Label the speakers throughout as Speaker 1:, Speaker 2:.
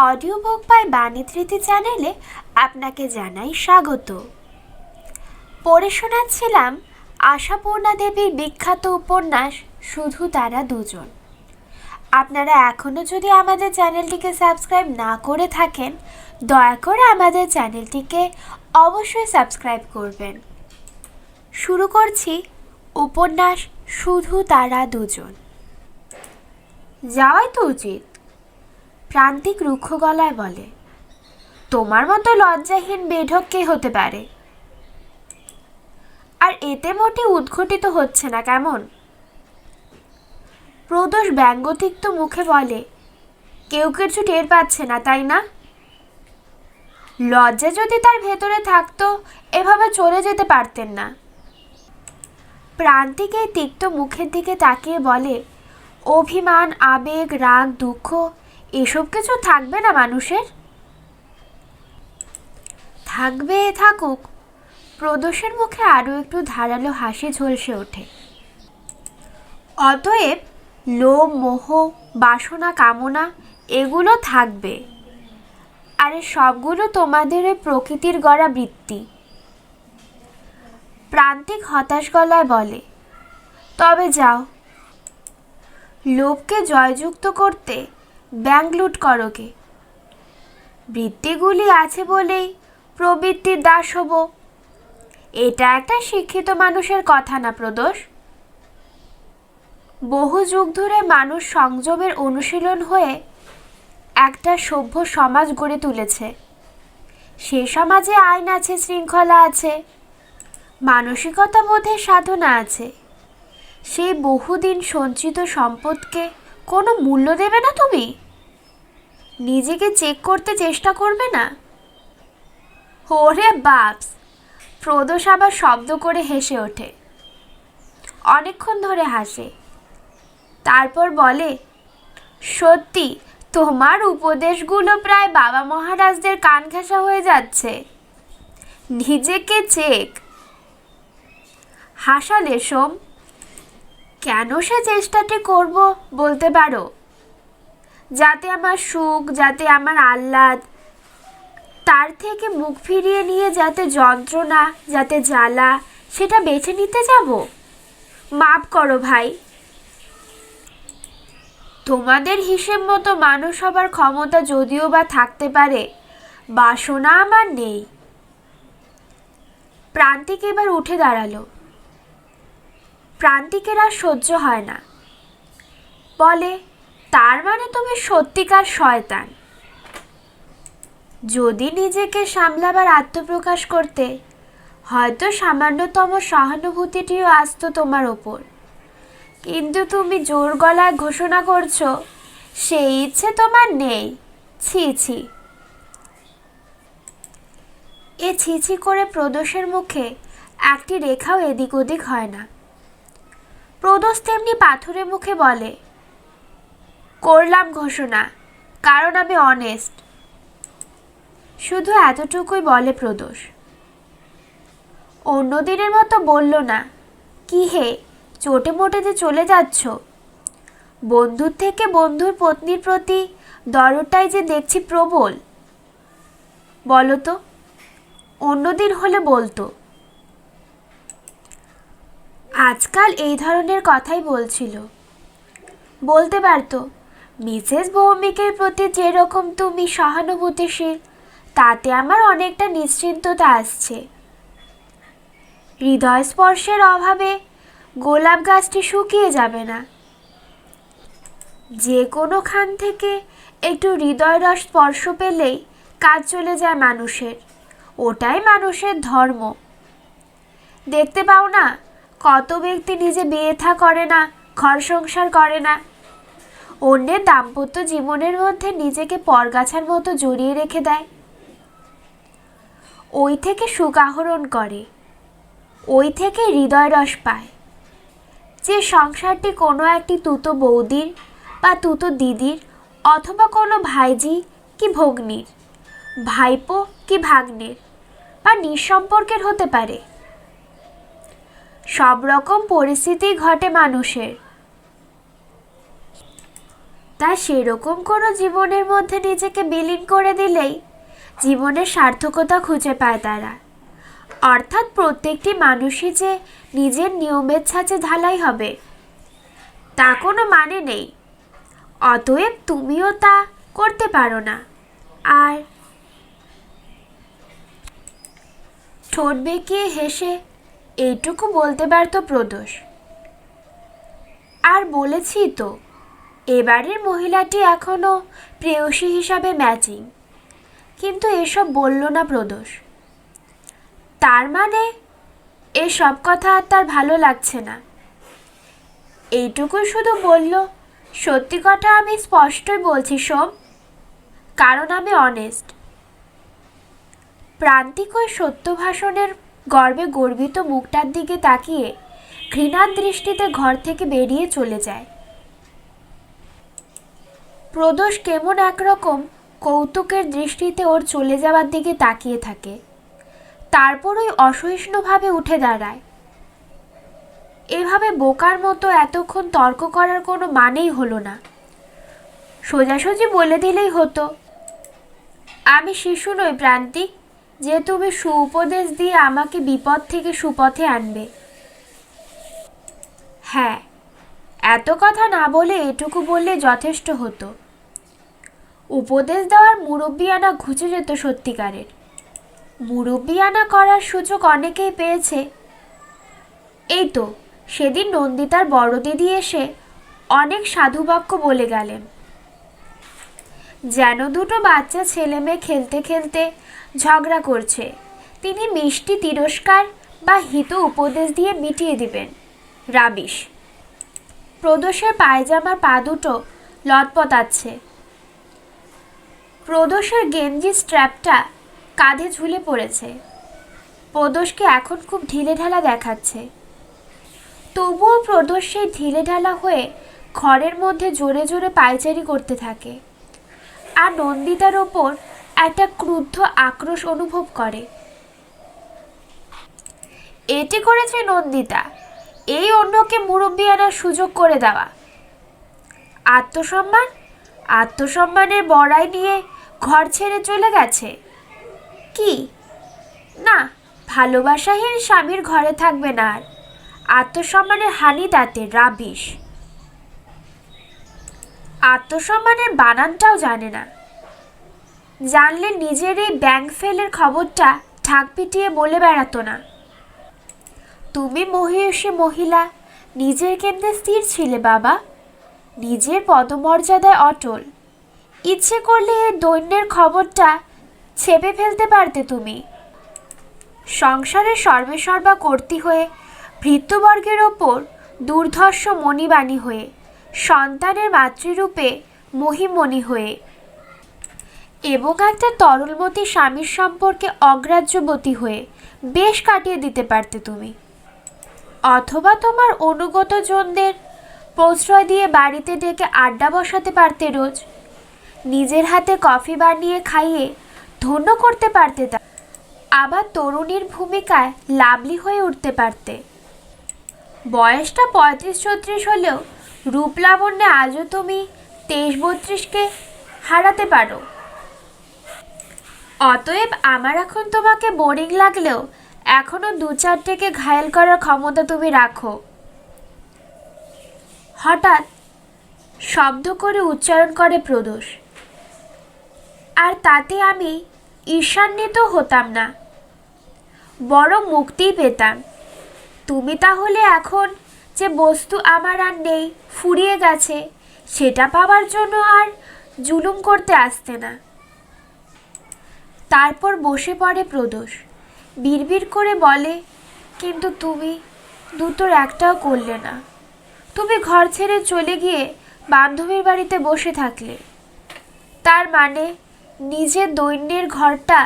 Speaker 1: Audio book by বাণীধৃতি চ্যানেলে আপনাকে জানাই স্বাগত। পড়ে শোনাচ্ছিলাম আশাপূর্ণা দেবীর বিখ্যাত উপন্যাস শুধু তারা দুজন। আপনারা এখনও যদি আমাদের চ্যানেলটিকে সাবস্ক্রাইব না করে থাকেন, দয়া করে আমাদের চ্যানেলটিকে অবশ্যই সাবস্ক্রাইব করবেন। শুরু করছি উপন্যাস শুধু তারা দুজন। যাওয়াই তো উচিত, প্রান্তিক রুক্ষ গলায় বলে। তোমার মতো লজ্জাহীন বেঢপ কে হতে পারে? আর এতে মোটে উদ্ঘটিত হচ্ছে না কেমন? প্রদোষ ব্যঙ্গতিক্ত মুখে বলে, কেউ কিছু টের পাচ্ছে না, তাই না? লজ্জা যদি তার ভেতরে থাকতো এভাবে চলে যেতে পারতেন না। প্রান্তিক এই তিক্ত মুখের দিকে তাকিয়ে বলে, অভিমান, আবেগ, রাগ, দুঃখ এসব কিছু থাকবে না মানুষের? থাকবে, থাকুক। প্রদোষের মুখে আরও একটু ধারালো হাসি ঝলসে ওঠে। অতএব লোভ, মোহ, বাসনা, কামনা এগুলো থাকবে। আরে সবগুলো তোমাদের ওই প্রকৃতির গড়া বৃত্তি। প্রান্তিক হতাশ গলায় বলে, তবে যাও, লোভকে জয়যুক্ত করতে ব্যাংক লুট করো কে? বৃত্তিগুলি আছে বলেই প্রবৃত্তির দাস হব, এটা একটা শিক্ষিত মানুষের কথা না প্রদোষ? বহু যুগ ধরে মানুষ সংযমের অনুশীলন হয়ে একটা সভ্য সমাজ গড়ে তুলেছে। সে সমাজে আইন আছে, শৃঙ্খলা আছে, মানসিকতা বোধের সাধনা আছে। সেই বহুদিন সঞ্চিত সম্পদকে কোনো মূল্য দেবে না তুমি? নিজেকে চেক করতে চেষ্টা করবে না? ওরে বাপস! প্রদোষ আবার শব্দ করে হেসে ওঠে। অনেকক্ষণ ধরে হাসে, তারপর বলে, সত্যি তোমার উপদেশগুলো প্রায় বাবা মহারাজদের কান ঘেঁষা হয়ে যাচ্ছে। নিজেকে চেক। হাসালে সোম। কেন সে চেষ্টাটি করব বলতে পারো? যাতে আমার সুখ, যাতে আমার আহ্লাদ, তার থেকে মুখ ফিরিয়ে নিয়ে যাতে যন্ত্রণা, যাতে জ্বালা, সেটা বেছে নিতে যাব? মাপ করো ভাই। তোমাদের হিসেব মতো মানুষ হবার ক্ষমতা যদিও বা থাকতে পারে, বাসনা আমার নেই। প্রান্তিক এবার উঠে দাঁড়ালো। প্রান্তিকের আর সহ্য হয় না। বলে, তার মানে তুমি সত্যিকার শয়তান। যদি নিজেকে সামলাবার আত্মপ্রকাশ করতে, হয়তো সামান্যতম সহানুভূতিটিও আসতো তোমার ওপর, কিন্তু তুমি জোর গলায় ঘোষণা করছো সেই ইচ্ছে তোমার নেই। ছি ছি। এ ছি ছি করে প্রদোষের মুখে একটি রেখাও এদিক ওদিক হয় না। প্রদোষ তেমনি পাথুরে মুখে বলে, করলাম ঘোষণা, কারণ আমি অনেস্ট। শুধু এতটুকুই বলে প্রদোষ। অন্যদিনের মতো বলল না, কি হে, চটে মোটেতে চলে যাচ্ছ? বন্ধুর থেকে বন্ধুর পত্নীর প্রতি দরদটাই যে দেখছি প্রবল। বলো তো, অন্যদিন হলে বলতো। আজকাল এই ধরনের কথাই বলছিল। বলতে পারতো, মিসেস ভৌমিকের প্রতি যেরকম তুমি সহানুভূতিশীল, তাতে আমার অনেকটা নিশ্চিন্ততা আসছে। হৃদয় স্পর্শের অভাবে গোলাপ গাছটি শুকিয়ে যাবে না। যে কোনো খান থেকে একটু হৃদয় রস স্পর্শ পেলেই কাজ চলে যায় মানুষের। ওটাই মানুষের ধর্ম। দেখতে পাও না, কত ব্যক্তি নিজে বিয়ে থা করে না, ঘর সংসার করে না, অন্যের দাম্পত্য জীবনের মধ্যে নিজেকে পরগাছার মতো জড়িয়ে রেখে দেয়। ওই থেকে সুখ আহরণ করে, ওই থেকে হৃদয় রস পায়। যে সংসারটি কোনো একটি তুতো বৌদির বা তুতো দিদির, অথবা কোনো ভাইজি কি ভগ্নীর, ভাইপো কি ভাগ্নের, বা নিঃসম্পর্কের হতে পারে। সব রকম পরিস্থিতি ঘটে মানুষের। তাই সেরকম কোনো জীবনের মধ্যে নিজেকে বিলীন করে দিলেই জীবনের সার্থকতা খুঁজে পায় তারা। অর্থাৎ প্রত্যেকটি মানুষই যে নিজের নিয়মের ছাঁচে ঢালাই হবে তা কোনো মানে নেই। অতএব তুমিও তা করতে পারো না। আর ঠোঁট বেঁকিয়ে হেসে এইটুকু বলতে পারত প্রদোষ, আর বলেছি তো, এবারের মহিলাটি এখনো প্রেয়সী হিসাবে ম্যাচিং। কিন্তু এসব বলল না প্রদোষ। তার মানে এসব কথা আর তার ভালো লাগছে না। এইটুকু শুধু বলল, সত্যি কথা আমি স্পষ্টই বলছি সোম, কারণ আমি অনেস্ট। প্রান্তিক ওই সত্য ভাষণের গর্বে গর্বিত মুখটার দিকে তাকিয়ে ঘৃণার দৃষ্টিতে ঘর থেকে বেরিয়ে চলে যায়। প্রদোষ কেমন একরকম কৌতুকের দৃষ্টিতে ওর চলে যাওয়ার দিকে তাকিয়ে থাকে। তারপর ওই অসহিষ্ণুভাবে উঠে দাঁড়ায়। এভাবে বোকার মতো এতক্ষণ তর্ক করার কোনো মানেই হলো না। সোজাসুজি বলে দিলেই হতো, আমি শিশু নই প্রান্তিক যে তুমি সুউপদেশ দিয়ে আমাকে বিপদ থেকে সুপথে আনবে। হ্যাঁ, এত কথা না বলে এটুকু বললে যথেষ্ট হতো। উপদেশ দেওয়ার মুরব্বিয়ানা ঘুচে যেত সত্যিকারের। মুরব্বিয়ানা করার সুযোগ অনেকেই পেয়েছে। এই তো সেদিন নন্দিতার বড় দিদি এসে অনেক সাধুবাক্য বলে গেলেন। যেন দুটো বাচ্চা ছেলে মেয়ে খেলতে খেলতে ঝগড়া করছে, তিনি মিষ্টি তিরস্কার বা হিত উপদেশ দিয়ে মিটিয়ে দিবেন। রাবিশ। প্রদোষের পায়জামার পা দুটো লটপটাচ্ছে। প্রদোষের গেঞ্জি স্ট্র্যাপটা কাঁধে ঝুলে পড়েছে। প্রদোষকে এখন খুব ঢিলেঢালা দেখাচ্ছে। তবুও প্রদোষ সেই ঢিলেঢালা হয়ে ঘরের মধ্যে জোরে জোরে পায়চারি করতে থাকে, আর নন্দিতার ওপর একটা ক্রুদ্ধ আক্রোশ অনুভব করে। এটি করেছে নন্দিতা, এই অন্যকে মুরব্বি আনার সুযোগ করে দেওয়া। আত্মসম্মানের বড়াই নিয়ে ঘর ছেড়ে চলে গেছে। কি না, ভালোবাসাহীন স্বামীর ঘরে থাকবে না আর। আত্মসম্মানের হানি তাতে। রাবিশ। আত্মসম্মানের বানানটাও জানে না। জানলে নিজের এই ব্যাংক ফেলের খবরটা ঢাক পিটিয়ে বলে বেড়াতো না। তুমি মহিষী মহিলা, নিজের কেন্দ্রে স্থির ছিলে বাবা, নিজের পদমর্যাদায় অটল। ইচ্ছে করলে এই দৈন্যের খবরটা ছেপে ফেলতে পারতে তুমি। সংসারের সর্বেসর্বা কর্ত্রী হয়ে, ভৃত্যবর্গের ওপর দুর্ধর্ষ মণিবাণী হয়ে, সন্তানের মাতৃরূপে মহিমণি হয়ে, এবং একটা তরলমতী স্বামীর সম্পর্কে অগ্রাহ্যবতী হয়ে বেশ কাটিয়ে দিতে পারতে তুমি। অথবা তোমার অনুগত জনদের প্রশ্রয় দিয়ে বাড়িতে ডেকে আড্ডা বসাতে পারতে রোজ। নিজের হাতে কফি বানিয়ে খাইয়ে ধন্য করতে পারতে তা। আবার তরুণীর ভূমিকায় লাভলি হয়ে উঠতে পারতে। বয়সটা 35-36 হলেও রূপলাবণ্যে আজও তুমি 23-32কে হারাতে পারো। অতএব আমার এখন তোমাকে বোরিং লাগলেও এখনো 2-4টেকে ঘায়েল করার ক্ষমতা তুমি রাখো। হঠাৎ শব্দ করে উচ্চারণ করে প্রদোষ। আর তাতে আমি ঈর্ষান্বিত হতাম না, বরং মুক্তিই পেতাম। তুমি তাহলে এখন যে বস্তু আমার আর নেই, ফুরিয়ে গেছে, সেটা পাওয়ার জন্য আর জুলুম করতে আসতে না। তারপর বসে পড়ে প্রদোষ। বিড়বিড় করে বলে, কিন্তু তুমি দুটোর একটাও করলে না। তুমি ঘর ছেড়ে চলে গিয়ে বান্ধবীর বাড়িতে বসে থাকলে। তার মানে নিজের দৈন্যের ঘরটা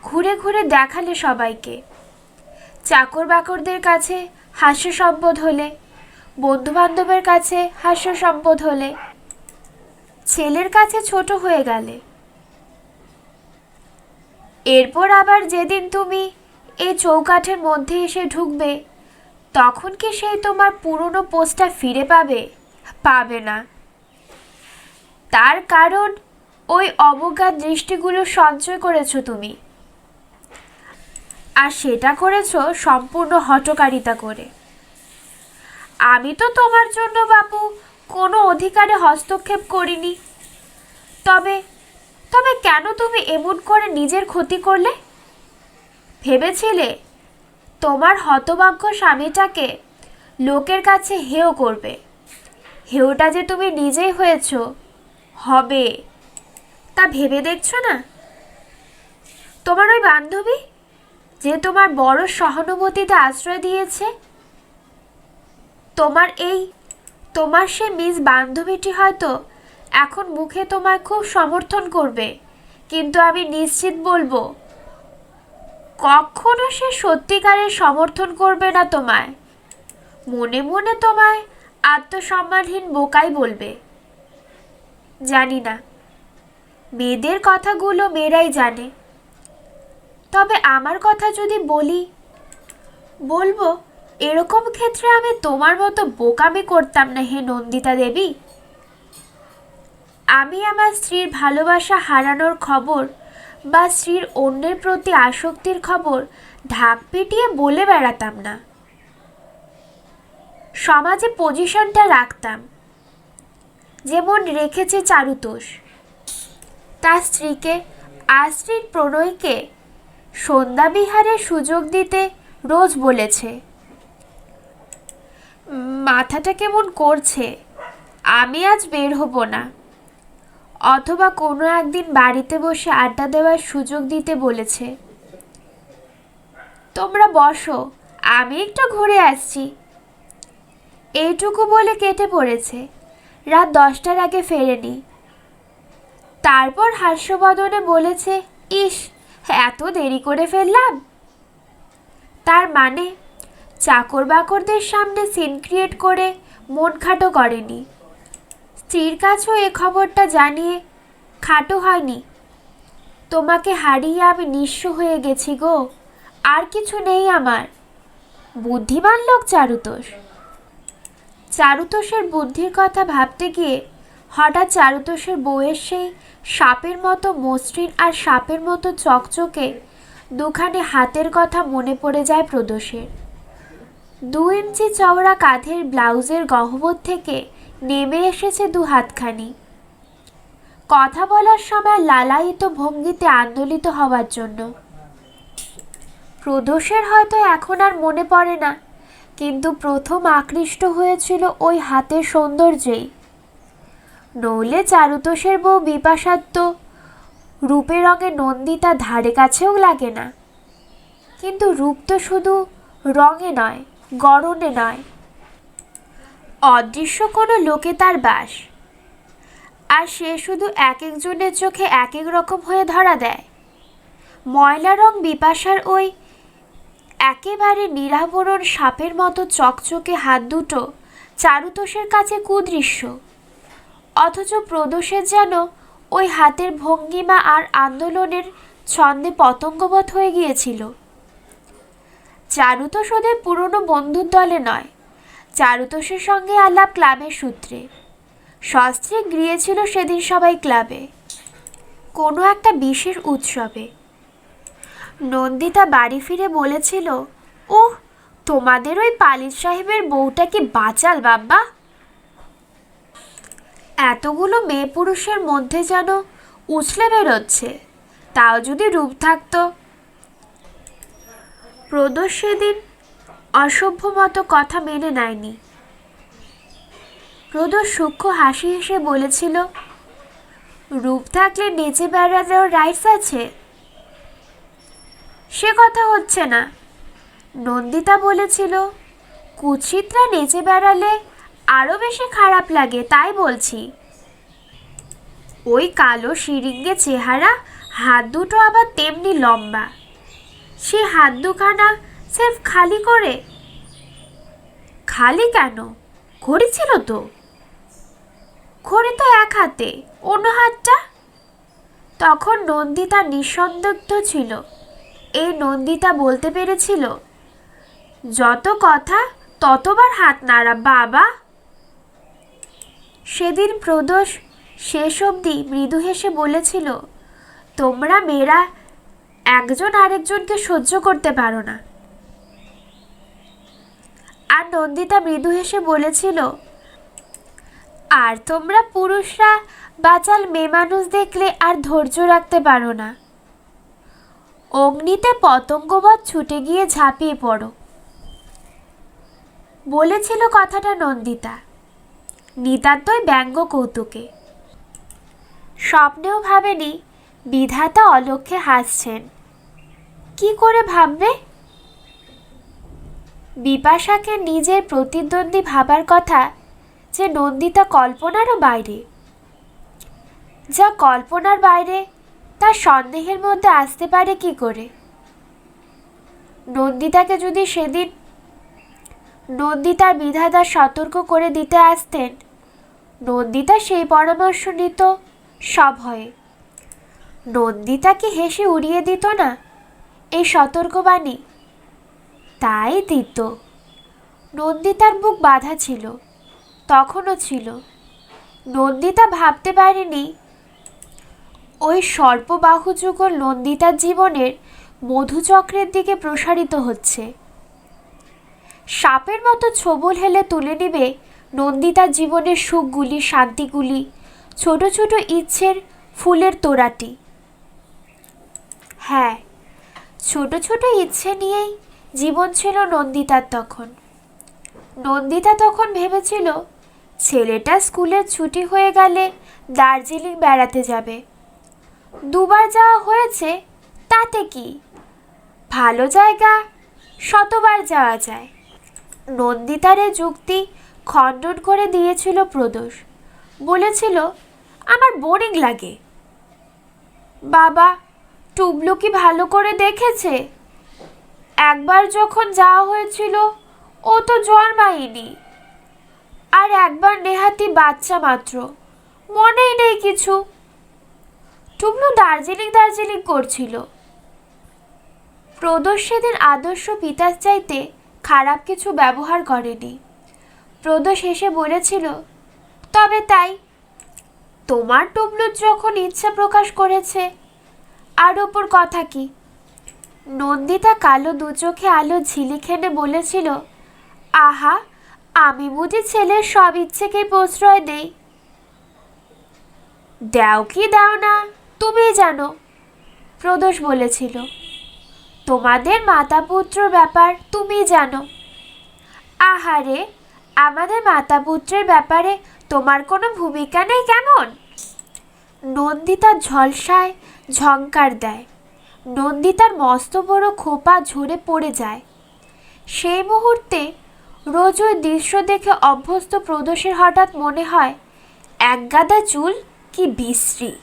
Speaker 1: ঘুরে ঘুরে দেখালে সবাইকে। চাকর বাকরদের কাছে হাস্য সম্পদ হলে, বন্ধুবান্ধবের কাছে হাস্য সম্পদ হলে, ছেলের কাছে ছোট হয়ে গেলে। এরপর আবার যেদিন তুমি এই চৌকাঠের মধ্যে এসে ঢুকবে, তখন কি সেই তোমার পুরনো পোস্টটা ফিরে পাবে? পাবে না। তার কারণ ওই অবজ্ঞার দৃষ্টিগুলো সঞ্চয় করেছো তুমি, আর সেটা করেছো সম্পূর্ণ হঠকারিতা করে। আমি তো তোমার জন্য বাপু কোনো অধিকারে হস্তক্ষেপ করিনি। তবে তবে কেন তুমি এমন করে নিজের ক্ষতি করলে? ভেবেছিলে তোমার হতভাগ্য স্বামীটাকে লোকের কাছে হেয় করবে। হেয়টা যে তুমি নিজেই হয়েছ, হবে, তা ভেবে দেখছো না? তোমার ওই বান্ধবী যে তোমার বড় সহানুভূতিতে আশ্রয় দিয়েছে, তোমার সে মিস বান্ধবীটি হয়তো এখন মুখে তোমায় খুব সমর্থন করবে, কিন্তু আমি নিশ্চিত বলবো কখনো সে সত্যিকারের সমর্থন করবে না তোমায়। মনে মনে তোমায় আত্মসম্মানহীন বোকাই বলবে। জানি না, মেয়েদের কথাগুলো মেয়েরাই জানে। তবে আমার কথা যদি বলবো এরকম ক্ষেত্রে আমি তোমার মতো বোকামি করতাম না হে নন্দিতা দেবী। আমি আমার স্ত্রীর ভালোবাসা হারানোর খবর বা স্ত্রীর অন্যের প্রতি আসক্তির খবর ঢাক পিটিয়ে বলে বেড়াতাম না। সমাজে পজিশনটা রাখতাম, যেমন রেখেছে চারুতোষ। তার স্ত্রীকে আর স্ত্রীর প্রণয়কে সন্ধ্যাবিহারের সুযোগ দিতে রোজ বলেছে। মাথাটা কেমন করছে, আমি আজ বের হব না, অথবা কোনো একদিন বাড়িতে বসে আড্ডা দেওয়ার সুযোগ দিতে বলেছে। তোমরা বসো, আমি একটু ঘুরে আসছি। এইটুকু বলে কেটে পড়েছে। রাত 10টার আগে ফেরেনি। তারপর হাস্যবদনে বলেছে, ইস, এত দেরি করে ফেললাম। তার মানে চাকর বাকরদের সামনে সিন ক্রিয়েট করে মন খাটো করেনি। স্ত্রীর কাছেও এ খবরটা জানিয়ে খাটো হয়নি। তোমাকে হারিয়ে আমি নিঃস্ব হয়ে গেছি গো, আর কিছু নেই আমার। বুদ্ধিমান লোক চারুতোষ। চারুতোষের বুদ্ধির কথা ভাবতে গিয়ে হঠাৎ চারুতোষের বউয়ের সেই সাপের মতো মসৃণ আর সাপের মতো চকচকে দুখানে হাতের কথা মনে পড়ে যায় প্রদোষের। 2 ইঞ্চি চওড়া কাঁধের ব্লাউজের গহ্বর থেকে নেমে এসেছে 2 হাতখানি। কথা বলার সময় লালায়িত ভঙ্গিতে আন্দোলিত হওয়ার জন্য। প্রদোষের হয়তো এখন আর মনে পড়ে না, কিন্তু প্রথম আকৃষ্ট হয়েছিল ওই হাতের সৌন্দর্যেই। নইলে চারুতোষের বউ বিপাশার তো রূপে রঙে নন্দিতা ধারে কাছেও লাগে না। কিন্তু রূপ তো শুধু রঙে নয়, গড়নে নয়, অদৃশ্য কোনো লোকে তার বাস। আর সে শুধু এক একজনের চোখে এক এক রকম হয়ে ধরা দেয়। ময়লা রং বিপাশার ওই একেবারে নিরাবরণ সাপের মতো চকচকে হাত দুটো চারুতোষের কাছে কুদৃশ্য, অথচ প্রদোষের যেন ওই হাতের ভঙ্গিমা আর আন্দোলনের ছন্দে পতঙ্গবৎ হয়ে গিয়েছিল। চারুতোষ ওদের পুরনো বন্ধুর দলে নয়, চারুতোষের সঙ্গে আলাপ ক্লাবের সূত্রে। সস্ত্রীক গিয়েছিল সেদিন সবাই ক্লাবে, কোনো একটা বিশেষ উৎসবে। নন্দিতা বাড়ি ফিরে বলেছিল, ওহ, তোমাদের ওই পালিত সাহেবের বউটা কি বাচাল বাবা! এতগুলো মেয়ে পুরুষের মধ্যে যেন উছলে বেরোচ্ছে, তাও যদি রূপ থাকতো। প্রদোষ সেদিন অসভ্য মতো কথা মেনে নেয়নি। প্রদোষ সূক্ষ্ম হাসি হেসে বলেছিল, রূপ থাকলে নেচে বেড়ানোর রাইটস আছে? সে কথা হচ্ছে না। নন্দিতা বলেছিল, কুৎসিতরা নেচে বেড়ালে আরও বেশি খারাপ লাগে, তাই বলছি। ওই কালো শিরিঙ্গে চেহারা, হাত দুটো আবার তেমনি লম্বা। সে হাত দুখানা সির্ফ খালি করে। খালি কেন, ঘড়ি ছিল তো। ঘড়ি তো এক হাতে, অন্য হাতটা। তখন নন্দিতা নিঃসন্দিগ্ধ ছিল। এই নন্দিতা বলতে পেরেছিল, যত কথা ততবার হাত নাড়া বাবা। সেদিন প্রদোষ শেষ অবধি মৃদু হেসে বলেছিল, তোমরা মেয়েরা একজন আরেকজনকে সহ্য করতে পারো না। আর নন্দিতা মৃদু হেসে বলেছিল, আর তোমরা পুরুষরা বাচাল মেয়ে মানুষ দেখলে আর ধৈর্য রাখতে পারো না। অগ্নিতে পতঙ্গবৎ ছুটে গিয়ে ঝাঁপিয়ে পড়ো। বলেছিল কথাটা নন্দিতা, নিতান্তই ব্যঙ্গ কৌতুকে। স্বপ্নেও ভাবেনি বিধাতা অলক্ষ্যে হাসছেন। কি করে ভাববে? বিপাশাকে নিজের প্রতিদ্বন্দ্বী ভাবার কথা যে নন্দিতা কল্পনারও বাইরে। যা কল্পনার বাইরে তা সন্দেহের মধ্যে আসতে পারে কি করে? নন্দিতাকে যদি সেদিন নন্দিতার বিধাতা সতর্ক করে দিতে আসতেন, নন্দিতা সেই পরামর্শ নিত সভয়ে। নন্দিতা কি হেসে উড়িয়ে দিত না এই সতর্কবাণী? তাই দিত। নন্দিতার বুক বাঁধা ছিল, তখনও ছিল। নন্দিতা ভাবতে পারেনি ওই সর্পবাহু যুগল নন্দিতার জীবনের মধুচক্রের দিকে প্রসারিত হচ্ছে। সাপের মতো ছবল হেলে তুলে নেবে নন্দিতার জীবনের সুখগুলি, শান্তিগুলি, ছোট ছোট ইচ্ছের ফুলের তোড়াটি। হ্যাঁ, ছোট ছোট ইচ্ছে নিয়েই জীবন ছিল নন্দিতার তখন। নন্দিতা তখন ভেবেছিল ছেলেটা স্কুলের ছুটি হয়ে গেলে দার্জিলিং বেড়াতে যাবে। দুবার যাওয়া হয়েছে, তাতে কি? ভালো জায়গা শতবার যাওয়া যায়। নন্দিতার এ যুক্তি খণ্ডন করে দিয়েছিল প্রদোষ। বলেছিল, আমার বোরিং লাগে। বাবা, টুবলু কি ভালো করে দেখেছে? একবার যখন যাওয়া হয়েছিল ও তো জন্মায়নি, আর একবার নেহাতি বাচ্চা মাত্র, মনেই নেই কিছু। টুবলু দার্জিলিং করছিল। প্রদোষ সেদিন আদর্শ পিতার চাইতে খারাপ কিছু ব্যবহার করেনি। প্রদোষ হেসে বলেছিল, তবে তাই, তোমার টুবলুর যখন ইচ্ছা প্রকাশ করেছে, আর ওপর কথা কি? নন্দিতা কালো দু চোখে আলো ঝিলিক হেনে বলেছিল, আহা, আমি বুঝি ছেলের সব ইচ্ছেকেই প্রশ্রয় দেই? দাও কি দাও না তুমিই জানো, প্রদোষ বলেছিল। তোমাদের মাতা পুত্র ব্যাপার তুমি জানো। আহারে, আমাদের মাতা পুত্রের ব্যাপারে তোমার কোনো ভূমিকা নেই কেমন? নন্দিতা ঝলসায় ঝংকার দেয়। নন্দিতার মস্ত বড় খোপা ঝরে পড়ে যায়। সেই মুহূর্তে রোজ ওই দৃশ্য দেখে অভ্যস্ত প্রদোষের হঠাৎ মনে হয়, একগাদা চুল কি বিশ্রী।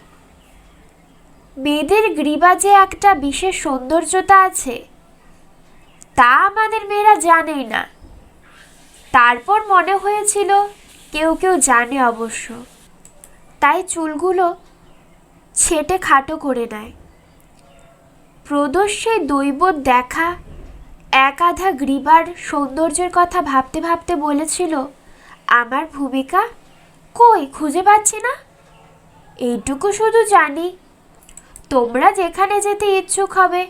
Speaker 1: মেয়েদের গ্রীবা যে একটা বিশেষ সৌন্দর্যতা আছে, তা আমাদের মেয়েরা জানেই না। তারপর মনে হয়েছিল কেউ কেউ জানে অবশ্য, তাই চুলগুলো ছেটে খাটো করে নেয়। প্রদোষ সেই দৈব দেখা এক আধা গ্রীবার সৌন্দর্যের কথা ভাবতে ভাবতে বলেছিল, আমার ভূমিকা কই খুঁজে পাচ্ছি না। এইটুকু শুধু জানি, তোমরা যেখানে যেতে ইচ্ছুক হবে,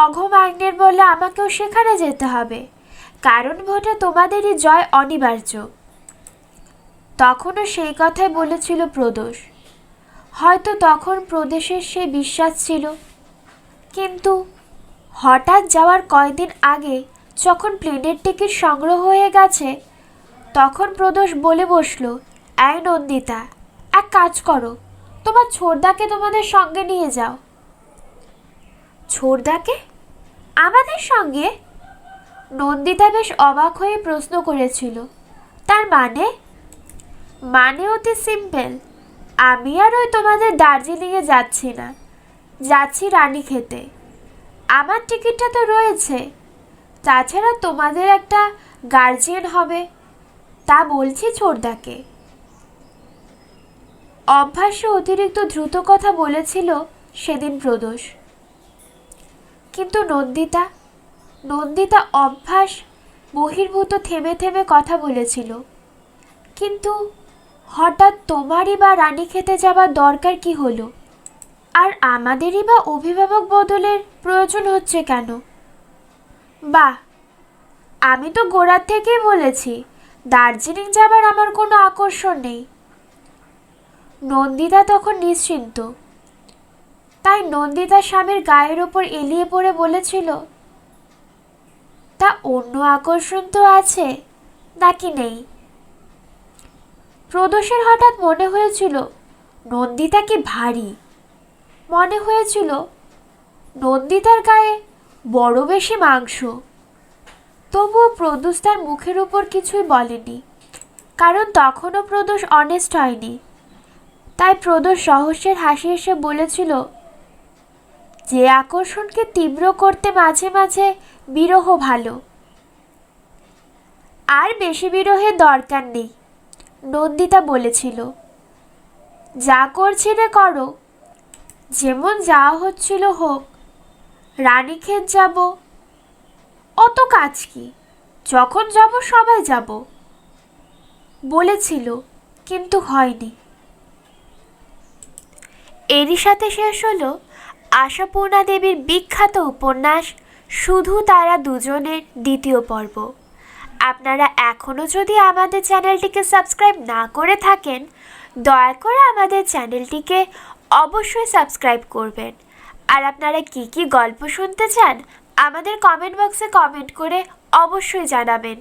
Speaker 1: অঘমাগ্নের বলে আমাকেও সেখানে যেতে হবে, কারণ ভোটে তোমাদেরই জয় অনিবার্য। তখনও সেই কথাই বলেছিল প্রদোষ। হয়তো তখন প্রদেশের সেই বিশ্বাস ছিল, কিন্তু হঠাৎ যাওয়ার কয়েকদিন আগে যখন প্লেনের টিকিট সংগ্রহ হয়ে গেছে, তখন প্রদোষ বলে বসলো, এই নন্দিতা, এক কাজ করো, তোমার ছোড়দাকে তোমাদের সঙ্গে নিয়ে যাও। ছোড়দাকে আমাদের সঙ্গে? নন্দিতা বেশ অবাক হয়ে প্রশ্ন করেছিল। তার মানে? মানে অতি সিম্পল, আমি আর ওই তোমাদের দার্জিলিংয়ে যাচ্ছি না, যাচ্ছি রানীক্ষেতে। আমার টিকিটটা তো রয়েছে, তাছাড়া তোমাদের একটা গার্জিয়ান হবে, তা বলছি ছোড়দাকে। অভ্যাসে অতিরিক্ত দ্রুত কথা বলেছিল সেদিন প্রদোষ। কিন্তু নন্দিতা অভ্যাস বহির্ভূত থেমে থেমে কথা বলেছিল। কিন্তু হঠাৎ তোমারই বা রানীক্ষেতে যাবার দরকার কি হলো? আর আমাদেরই বা অভিভাবক বদলের প্রয়োজন হচ্ছে কেন? বাহ, আমি তো গোড়ার থেকেই বলেছি দার্জিলিং যাবার আমার কোনো আকর্ষণ নেই। নন্দিতা তখন নিশ্চিন্ত। তাই নন্দিতা স্বামীর গায়ের ওপর এলিয়ে পড়ে বলেছিল, তা অন্য আকর্ষণ তো আছে নাকি নেই? প্রদোষের হঠাৎ মনে হয়েছিল নন্দিতা কি ভারী। মনে হয়েছিল নন্দিতার গায়ে বড় বেশি মাংস। তবুও প্রদোষ তার মুখের উপর কিছুই বলেনি, কারণ তখনও প্রদোষ অনেস্ট হয়নি। তাই প্রদোষ রহস্যের হাসি এসে বলেছিল, যে আকর্ষণকে তীব্র করতে মাঝে মাঝে বিরহ ভালো। আর বেশি বিরহের দরকার নেই, নন্দিতা বলেছিল। যা করছিলে করো, যেমন যাওয়া হচ্ছিল হোক। রানীক্ষেত যাব, অত কাজ কি, যখন যাব সবাই যাব বলেছিল, কিন্তু হয়নি। এরই সাথে শেষ হলো আশাপূর্ণা দেবীর বিখ্যাত উপন্যাস শুধু তারা দুজনের দ্বিতীয় পর্ব। আপনারা এখনও যদি আমাদের চ্যানেলটিকে সাবস্ক্রাইব না করে থাকেন, দয়া করে আমাদের চ্যানেলটিকে অবশ্যই সাবস্ক্রাইব করবেন। আর আপনারা কি কি গল্প শুনতে চান আমাদের কমেন্ট বক্সে কমেন্ট করে অবশ্যই জানাবেন।